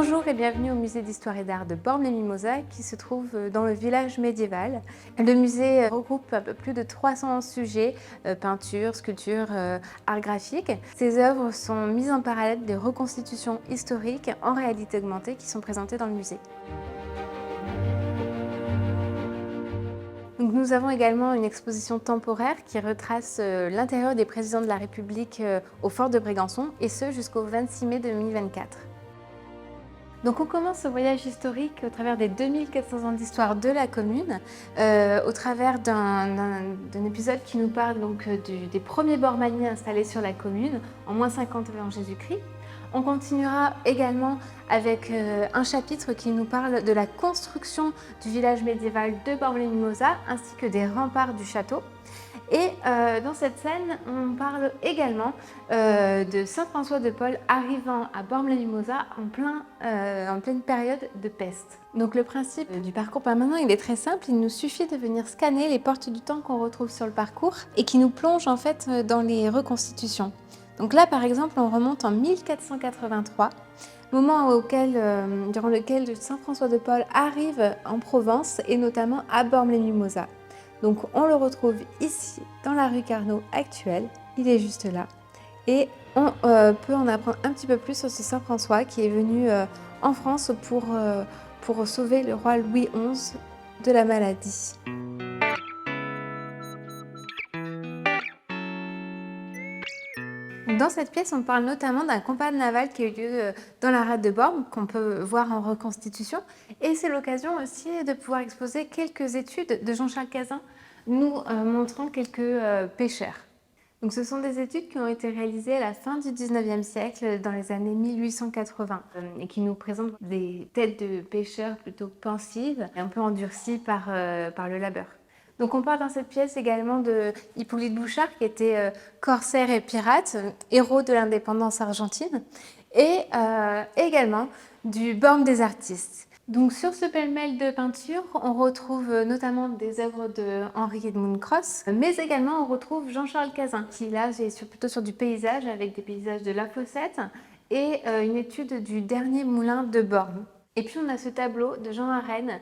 Bonjour et bienvenue au musée d'histoire et d'art de Bormes-les-Mimosas qui se trouve dans le village médiéval. Le musée regroupe un peu plus de 300 sujets, peinture, sculpture, art graphique. Ces œuvres sont mises en parallèle des reconstitutions historiques en réalité augmentée qui sont présentées dans le musée. Donc, nous avons également une exposition temporaire qui retrace l'intérieur des présidents de la République au fort de Brégançon et ce jusqu'au 26 mai 2024. Donc on commence ce voyage historique au travers des 2400 ans d'histoire de la commune, au travers d'un épisode qui nous parle donc des premiers bormaniers installés sur la commune en moins 50 avant Jésus-Christ. On continuera également avec un chapitre qui nous parle de la construction du village médiéval de Bormes-les-Mimosas ainsi que des remparts du château. Et dans cette scène, on parle également de Saint François de Paule arrivant à Bormes-les-Mimosas en pleine période de peste. Donc le principe du parcours permanent, il est très simple. Il nous suffit de venir scanner les portes du temps qu'on retrouve sur le parcours et qui nous plongent en fait dans les reconstitutions. Donc là, par exemple, on remonte en 1483. Moment durant lequel Saint François de Paule arrive en Provence et notamment à Bormes-les-Mimosas. Donc on le retrouve ici dans la rue Carnot actuelle, il est juste là. Et on peut en apprendre un petit peu plus sur ce Saint François qui est venu en France pour sauver le roi Louis XI de la maladie. Dans cette pièce, on parle notamment d'un combat naval qui a eu lieu dans la rade de Bormes, qu'on peut voir en reconstitution. Et c'est l'occasion aussi de pouvoir exposer quelques études de Jean-Charles Cazin, nous montrant quelques pêcheurs. Donc, ce sont des études qui ont été réalisées à la fin du 19e siècle, dans les années 1880, et qui nous présentent des têtes de pêcheurs plutôt pensives et un peu endurcies par le labeur. Donc on parle dans cette pièce également de Hippolyte Bouchard qui était corsaire et pirate, héros de l'indépendance argentine, et également du Borne des artistes. Donc sur ce pêle-mêle de peinture, on retrouve notamment des œuvres de Henri Edmund Cross, mais également on retrouve Jean-Charles Cazin, qui là est plutôt sur du paysage avec des paysages de La Fossette et une étude du dernier moulin de Bormes. Et puis on a ce tableau de Jean Arène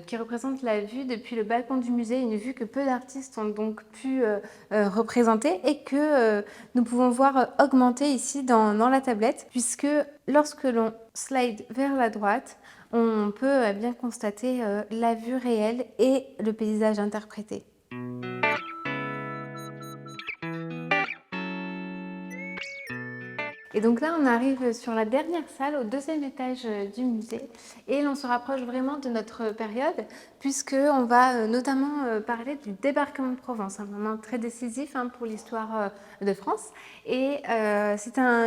qui représente la vue depuis le balcon du musée, une vue que peu d'artistes ont donc pu représenter et que nous pouvons voir augmenter ici dans la tablette, puisque lorsque l'on slide vers la droite, on peut bien constater la vue réelle et le paysage interprété. Et donc là, on arrive sur la dernière salle, au deuxième étage du musée, et l'on se rapproche vraiment de notre période, puisqu'on va notamment parler du débarquement de Provence, un moment très décisif pour l'histoire de France. Et c'est un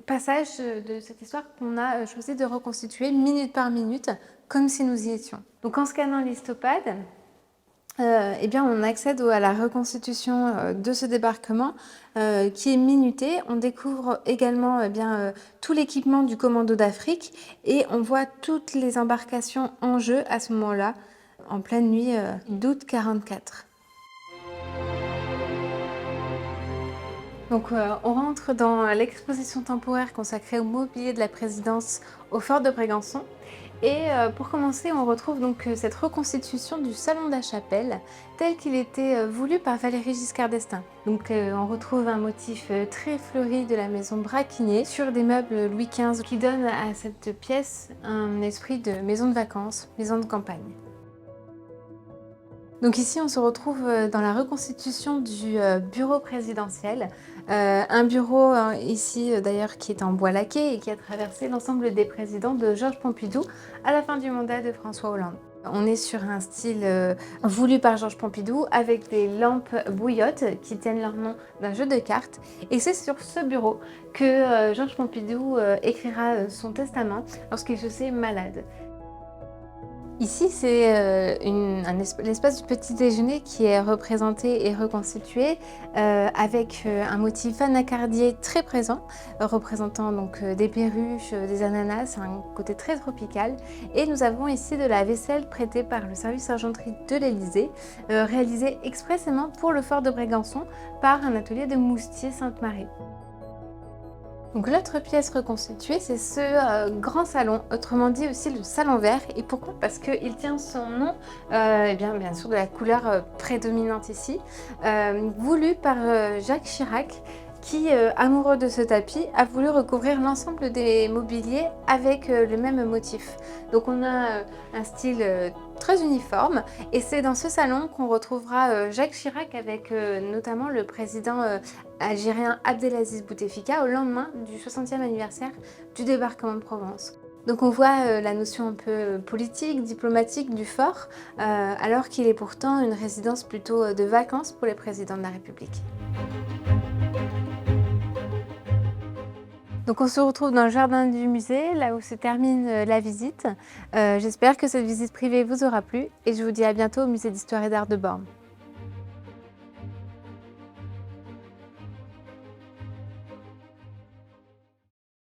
passage de cette histoire qu'on a choisi de reconstituer minute par minute, comme si nous y étions. Donc en scannant l'histopade, eh bien, on accède à la reconstitution de ce débarquement qui est minuté. On découvre également tout l'équipement du commando d'Afrique et on voit toutes les embarcations en jeu à ce moment-là, en pleine nuit d'août 1944. Donc on rentre dans l'exposition temporaire consacrée au mobilier de la présidence au fort de Brégançon. Et pour commencer, on retrouve donc cette reconstitution du salon de la chapelle tel qu'il était voulu par Valéry Giscard d'Estaing. Donc on retrouve un motif très fleuri de la maison Braquigné sur des meubles Louis XV qui donnent à cette pièce un esprit de maison de vacances, maison de campagne. Donc ici, on se retrouve dans la reconstitution du bureau présidentiel. Un bureau ici d'ailleurs qui est en bois laqué et qui a traversé l'ensemble des présidents de Georges Pompidou à la fin du mandat de François Hollande. On est sur un style voulu par Georges Pompidou avec des lampes bouillottes qui tiennent leur nom d'un jeu de cartes. Et c'est sur ce bureau que Georges Pompidou écrira son testament lorsqu'il se sait malade. Ici, c'est l'espace du petit déjeuner qui est représenté et reconstitué avec un motif anacardier très présent, représentant donc des perruches, des ananas, un côté très tropical. Et nous avons ici de la vaisselle prêtée par le service argenterie de l'Élysée, réalisée expressément pour le fort de Brégançon par un atelier de Moustier Sainte-Marie. Donc l'autre pièce reconstituée, c'est ce grand salon, autrement dit aussi le salon vert. Et pourquoi? Parce qu'il tient son nom bien sûr de la couleur prédominante ici, voulu par Jacques Chirac, qui, amoureux de ce tapis, a voulu recouvrir l'ensemble des mobiliers avec le même motif. Donc on a un style très uniforme, et c'est dans ce salon qu'on retrouvera Jacques Chirac avec notamment le président algérien Abdelaziz Bouteflika au lendemain du 60e anniversaire du débarquement de Provence. Donc on voit la notion un peu politique, diplomatique du fort, alors qu'il est pourtant une résidence plutôt de vacances pour les présidents de la République. Donc on se retrouve dans le jardin du musée, là où se termine la visite. J'espère que cette visite privée vous aura plu, et je vous dis à bientôt au musée d'Histoire et d'Art de Born.